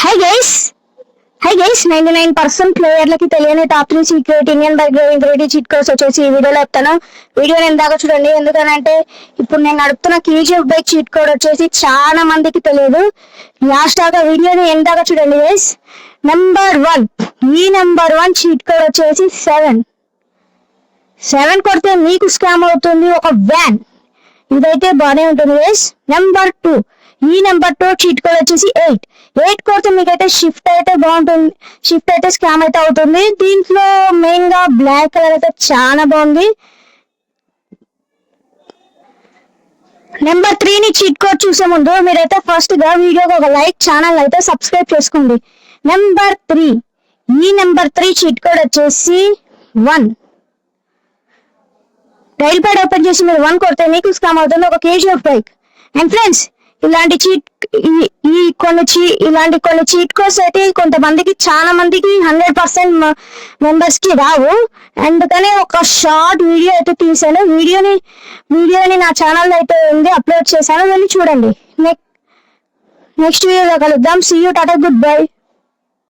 Hi guys 99% ప్లేయర్లకి తెలియని top 3 secret Indian bike driving credit cheat codes వచ్చేసి ఈ వీడియోలో చెప్తాను. వీడియోని ఎందాక చూడండి. ఎందుకనంటే ఇప్పుడు నేను నడుపుతున్న కేజీఎఫ్ బైక్ చీట్ కోడ్ వచ్చేసి చాలా మందికి తెలియదు. లాస్ట్ దాకా వీడియోని ఎందాక చూడండి గైస్. నెంబర్ 1 చీట్ కోడ్ వచ్చేసి 7 కొడితే మీకు స్కామ్ అవుతుంది ఒక వ్యాన్. ఇదైతే బాగానే ఉంటుంది గైస్. నెంబర్ 2 చీట్ కోడ్ వచ్చేసి 8 కొడితే మీకైతే షిఫ్ట్ అయితే బాగుంటుంది. షిఫ్ట్ అయితే స్కామ్ అయితే అవుతుంది. దీంట్లో మెయిన్ గా బ్లాక్ కలర్ అయితే చాలా బాగుంది. నెంబర్ 3 చీట్ కోడ్ చూసే ముందు మీరైతే ఫస్ట్ గా వీడియోకి ఒక లైక్, ఛానల్ అయితే సబ్స్క్రైబ్ చేసుకోండి. నెంబర్ 3 చీట్ కోడ్ వచ్చేసి 1. రైల్ ప్యాడ్ ఓపెన్ చేసి మీరు 1 కొడితే మీకు స్కామ్ అవుతుంది ఒక కేజీఎఫ్ బైక్. అండ్ ఫ్రెండ్స్, ఇలాంటి కొన్ని చీట్ కోడ్స్ అయితే కొంతమందికి, చాలా మందికి 100% మెంబర్స్ కి రావు. అందుకని ఒక షార్ట్ వీడియో అయితే తీసాను. వీడియోని నా ఛానల్ అయితే ఉంది, అప్లోడ్ చేశాను, వెళ్ళి చూడండి. నెక్స్ట్ వీడియోలో కలుద్దాం. See you, tata, good by.